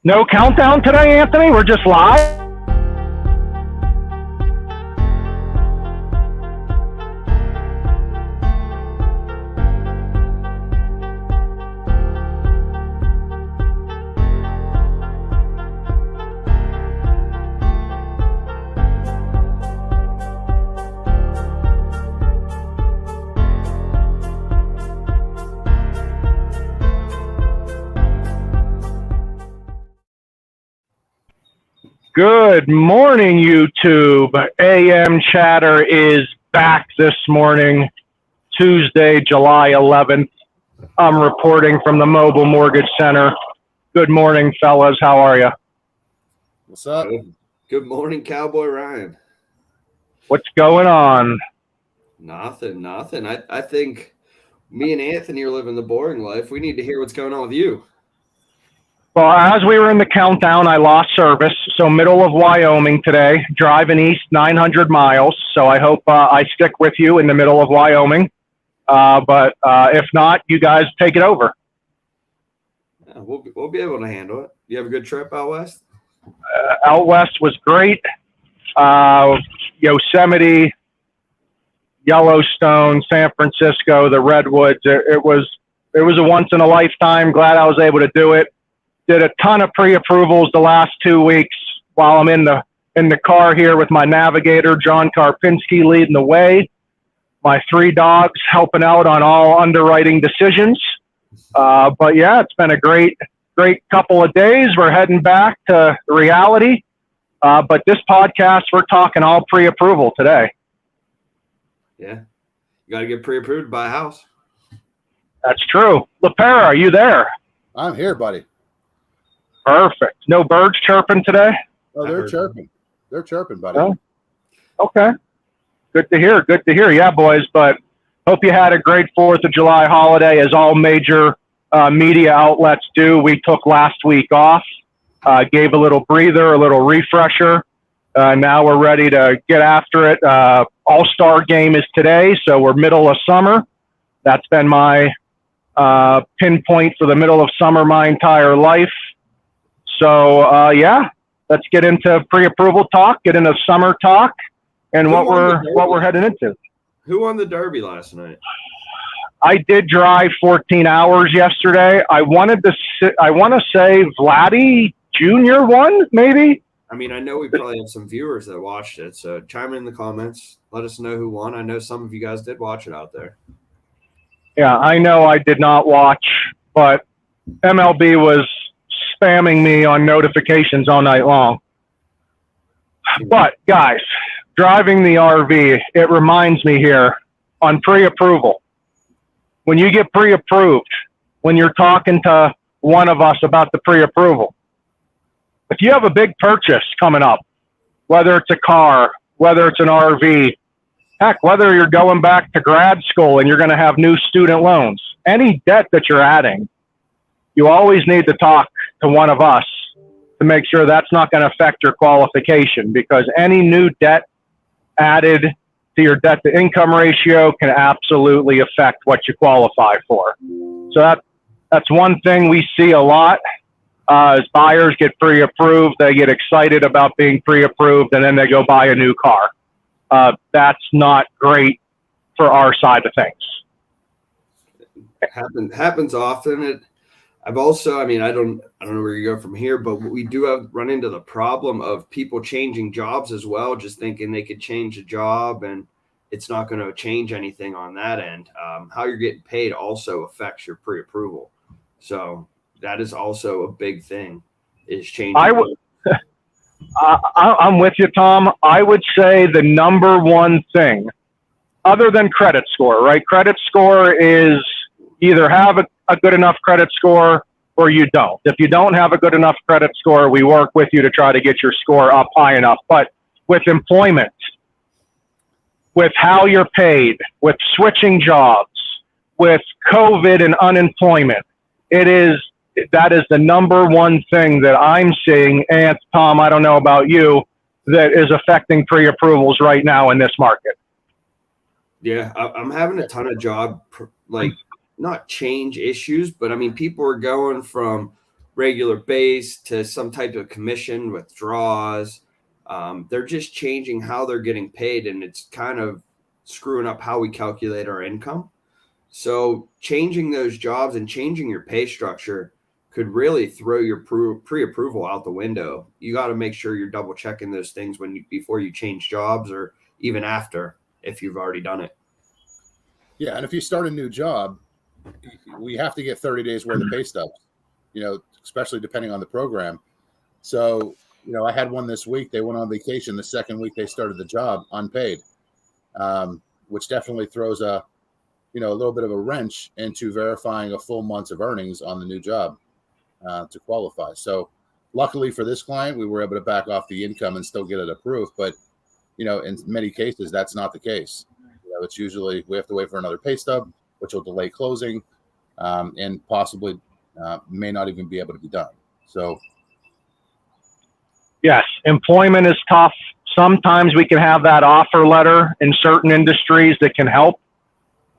No countdown today, Anthony? We're just live? Good morning, YouTube. AM Chatter is back this morning, Tuesday, July 11th. I'm reporting from the Mobile Mortgage Center. Good morning, fellas. How are you? What's up? Good morning, Cowboy Ryan. What's going on? Nothing. I think me and Anthony are living the boring life. We need to hear what's going on with you. Well, as we were in the countdown, I lost service. So middle of Wyoming today, driving east 900 miles. So I hope I stick with you in the middle of Wyoming. But if not, you guys take it over. Yeah, we'll be able to handle it. You have a good trip out west? Out west was great. Yosemite, Yellowstone, San Francisco, the Redwoods. It was a once in a lifetime. Glad I was able to do it. Did a ton of pre-approvals the last 2 weeks while I'm in the car here with my navigator, John Karpinski, leading the way. My 3 dogs helping out on all underwriting decisions. But yeah, it's been a great couple of days. We're heading back to reality. But this podcast, we're talking all pre-approval today. Yeah. You got to get pre-approved to buy a house. That's true. LaPera, are you there? I'm here, buddy. Perfect. No birds chirping today? Oh, they're chirping. They're chirping, buddy. Oh, okay. Good to hear. Yeah, boys. But hope you had a great 4th of July holiday, as all major media outlets do. We took last week off, gave a little breather, a little refresher. Now we're ready to get after it. All-Star game is today, so we're middle of summer. That's been my pinpoint for the middle of summer my entire life. So, yeah, let's get into pre-approval talk, get into summer talk, and what we're heading into. Who won the Derby last night? I did drive 14 hours yesterday. I want to say Vladdy Jr. won, maybe. I mean, I know we probably have some viewers that watched it, so chime in the comments. Let us know who won. I know some of you guys did watch it out there. Yeah, I know I did not watch, but MLB was spamming me on notifications all night long. But guys, driving the RV, it reminds me here on pre-approval. When you get pre-approved, when you're talking to one of us about the pre-approval, if you have a big purchase coming up, whether it's a car, whether it's an RV, heck, whether you're going back to grad school and you're going to have new student loans, any debt that you're adding, you always need to talk to one of us to make sure that's not going to affect your qualification, because any new debt added to your debt to income ratio can absolutely affect what you qualify for. So that's one thing we see a lot. As buyers get pre-approved, they get excited about being pre-approved, and then they go buy a new car. That's not great for our side of things. Happens often. I've also, I don't know where you go from here, but we do run into the problem of people changing jobs as well, just thinking they could change a job and it's not going to change anything on that end. How you're getting paid also affects your pre-approval. So that is also a big thing, is changing. I'm with you, Tom. I would say the number one thing, other than credit score, right? Credit score is either have a good enough credit score or you don't. If you don't have a good enough credit score, we work with you to try to get your score up high enough. But with employment, with how you're paid, with switching jobs, with COVID and unemployment, that is the number one thing that I'm seeing. And Tom, I don't know about you, that is affecting pre-approvals right now in this market. Yeah, I'm having a ton of job, not change issues, but people are going from regular base to some type of commission withdrawals. They're just changing how they're getting paid, and it's kind of screwing up how we calculate our income. So changing those jobs and changing your pay structure could really throw your pre-approval out the window. You got to make sure you're double checking those things before you change jobs, or even after, if you've already done it. Yeah, and if you start a new job, we have to get 30 days worth of pay stubs, especially depending on the program. So, I had one this week. They went on vacation the second week they started the job, unpaid, which definitely throws a little bit of a wrench into verifying a full month's of earnings on the new job to qualify. So luckily for this client, we were able to back off the income and still get it approved. But, in many cases, that's not the case. It's usually we have to wait for another pay stub, which will delay closing and possibly may not even be able to be done. So. Yes, employment is tough. Sometimes we can have that offer letter in certain industries that can help.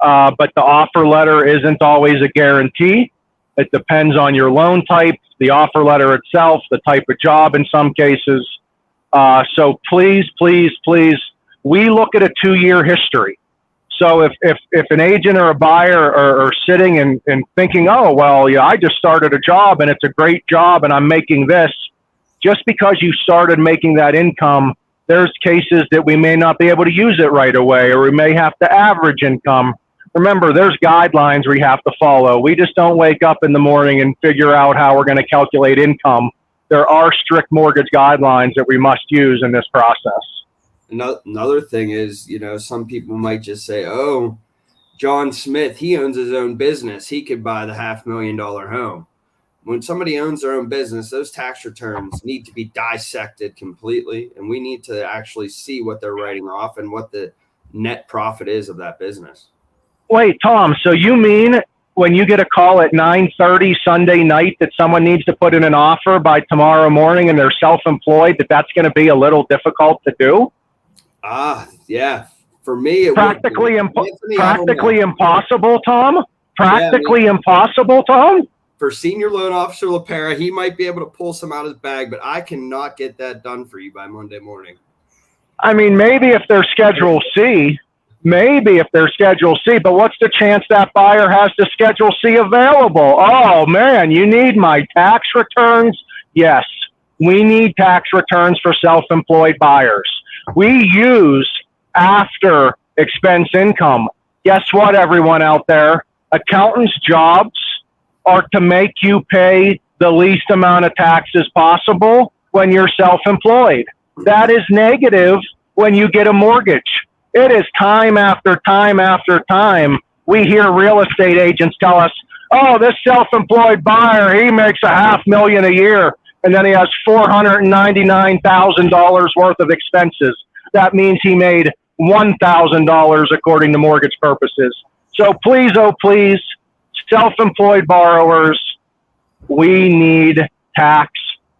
But the offer letter isn't always a guarantee. It depends on your loan type, the offer letter itself, the type of job in some cases. So please, we look at a 2-year history. So if an agent or a buyer are sitting and thinking, oh, well, yeah, I just started a job and it's a great job and I'm making this, just because you started making that income, there's cases that we may not be able to use it right away, or we may have to average income. Remember, there's guidelines we have to follow. We just don't wake up in the morning and figure out how we're going to calculate income. There are strict mortgage guidelines that we must use in this process. Another thing is, some people might just say, oh, John Smith, he owns his own business. He could buy the $500,000 home. When somebody owns their own business, those tax returns need to be dissected completely, and we need to actually see what they're writing off and what the net profit is of that business. Wait, Tom, so you mean when you get a call at 9:30 Sunday night that someone needs to put in an offer by tomorrow morning and they're self-employed, that's going to be a little difficult to do? Yeah. For me, it practically impossible, Tom? Impossible, Tom? For Senior Loan Officer LaPera, he might be able to pull some out of his bag, but I cannot get that done for you by Monday morning. I mean, maybe if they're Schedule C, but what's the chance that buyer has the Schedule C available? Oh, man, you need my tax returns? Yes, we need tax returns for self-employed buyers. We use after expense income. Guess what, everyone out there? Accountants' jobs are to make you pay the least amount of taxes possible when you're self-employed. That is negative when you get a mortgage. It is time after time after time we hear real estate agents tell us, oh, this self-employed buyer, he makes $500,000 a year, and then he has $499,000 worth of expenses. That means he made $1,000 according to mortgage purposes. So please, oh please, self-employed borrowers, we need tax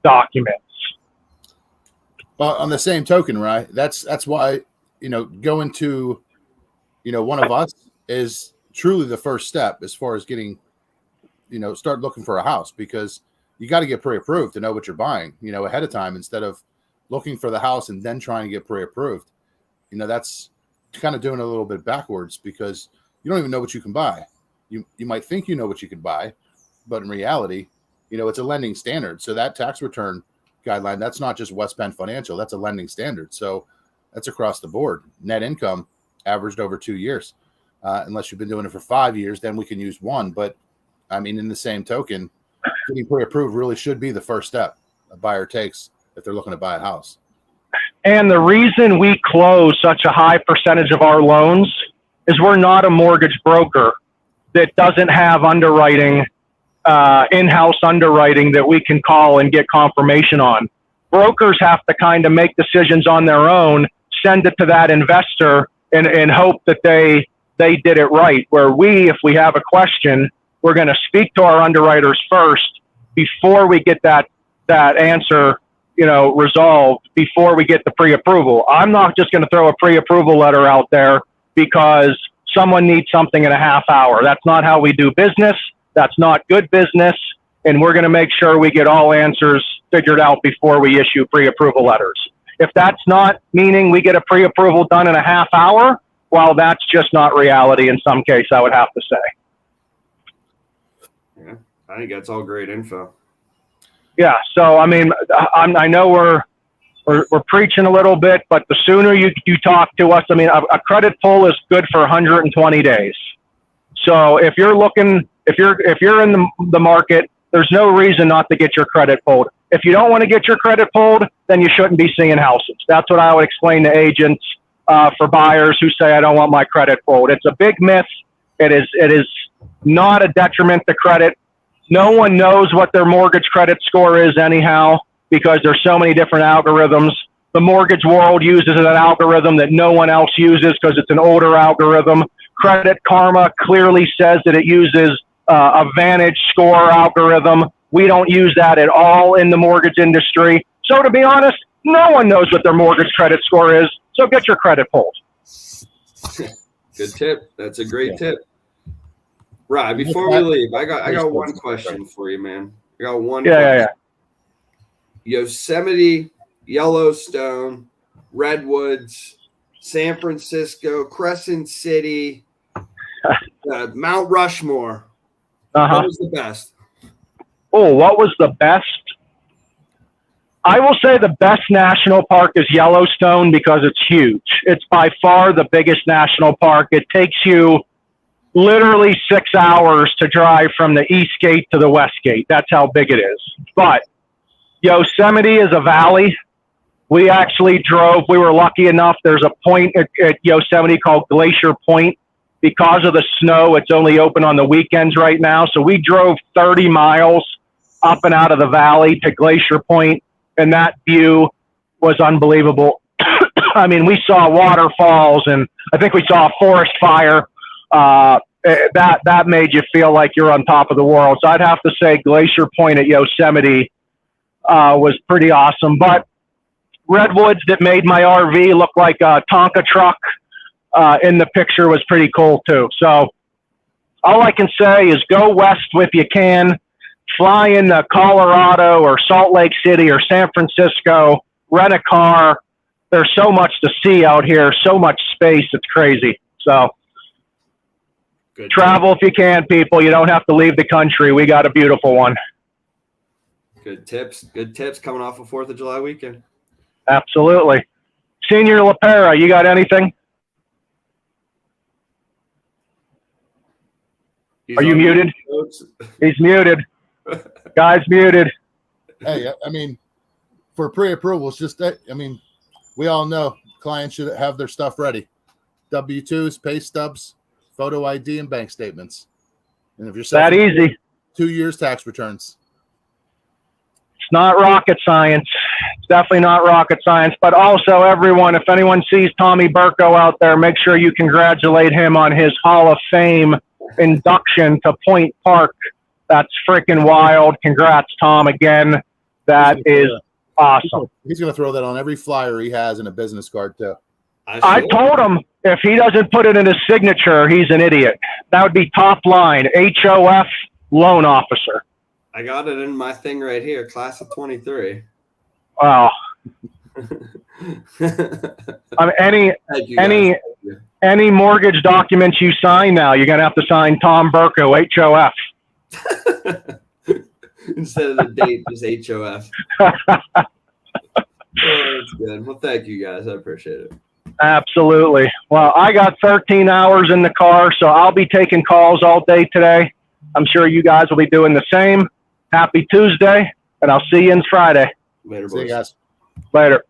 documents. Well, on the same token, right? That's why, going to, one of us is truly the first step as far as getting, start looking for a house, because you got to get pre-approved to know what you're buying, ahead of time, instead of looking for the house and then trying to get pre-approved. That's kind of doing a little bit backwards, because you don't even know what you can buy. You might think you know what you could buy, but in reality, it's a lending standard. So that tax return guideline, that's not just West Penn Financial, that's a lending standard. So that's across the board. Net income averaged over 2 years. Unless you've been doing it for 5 years, then we can use one. But I mean, in the same token, getting pre-approved really should be the first step a buyer takes if they're looking to buy a house. And the reason we close such a high percentage of our loans is we're not a mortgage broker that doesn't have underwriting, in-house underwriting that we can call and get confirmation on. Brokers have to kind of make decisions on their own, send it to that investor, and hope that they did it right. Where if we have a question, we're going to speak to our underwriters first before we get that answer, resolved, before we get the pre-approval. I'm not just going to throw a pre-approval letter out there because someone needs something in a half hour. That's not how we do business. That's not good business. and we're going to make sure we get all answers figured out before we issue pre-approval letters. If that's not meaning we get a pre-approval done in a half hour, well, that's just not reality in some case, I would have to say. Yeah, I think that's all great info. Yeah, so I mean, I know we're preaching a little bit, but the sooner you talk to us, I mean, a credit pull is good for 120 days. So if you're in the market, there's no reason not to get your credit pulled. If you don't want to get your credit pulled, then you shouldn't be seeing houses. That's what I would explain to agents for buyers who say, I don't want my credit pulled. It's a big myth. It is not a detriment to credit. No one knows what their mortgage credit score is anyhow, because there's so many different algorithms. The mortgage world uses an algorithm that no one else uses because it's an older algorithm. Credit Karma clearly says that it uses a Vantage score algorithm. We don't use that at all in the mortgage industry. So to be honest, no one knows what their mortgage credit score is. So get your credit pulled. Good tip. That's a great tip. Right. Before we leave, I got one question for you, man. I got one question. Yeah. Yosemite, Yellowstone, Redwoods, San Francisco, Crescent City, Mount Rushmore. What was the best? Oh, what was the best? I will say the best national park is Yellowstone because it's huge. It's by far the biggest national park. It takes you literally 6 hours to drive from the East Gate to the West Gate. That's how big it is. But Yosemite is a valley. We actually drove. We were lucky enough. There's a point at Yosemite called Glacier Point. Because of the snow, it's only open on the weekends right now. So we drove 30 miles up and out of the valley to Glacier Point, and that view was unbelievable. I mean, we saw waterfalls, and I think we saw a forest fire. That made you feel like you're on top of the world. So I'd have to say Glacier Point at Yosemite was pretty awesome. But Redwoods that made my RV look like a Tonka truck in the picture was pretty cool too. So all I can say is go west if you can. Fly into Colorado or Salt Lake City or San Francisco. Rent a car. There's so much to see out here, so much space. It's crazy. So Good travel if you can, people. You don't have to leave the country. We got a beautiful one. Good tips. Good tips coming off of 4th of July weekend. Absolutely. Senior LaPera, you got anything? Are you muted? He's muted. Guy's muted. Hey, I mean, for pre-approvals, just that, I mean, we all know clients should have their stuff ready. W-2s, pay stubs, photo ID, and bank statements. And if you're that easy, 2 years tax returns. It's not rocket science. It's definitely not rocket science. But also, everyone, if anyone sees Tommy Burko out there, make sure you congratulate him on his Hall of Fame induction to Point Park. That's freaking wild. Congrats, Tom, again. That is awesome. He's going to throw that on every flyer he has in a business card, too. I told him if he doesn't put it in his signature, he's an idiot. That would be top line, HOF loan officer. I got it in my thing right here, class of 23. Wow. I mean, any mortgage documents you sign now, you're going to have to sign Tom Burko, HOF. Instead of the date, just HOF. Oh, that's good. Well, thank you guys. I appreciate it. Absolutely. Well, I got 13 hours in the car, so I'll be taking calls all day today. I'm sure you guys will be doing the same. Happy Tuesday, and I'll see you on Friday. Later, boys. See you guys. Later.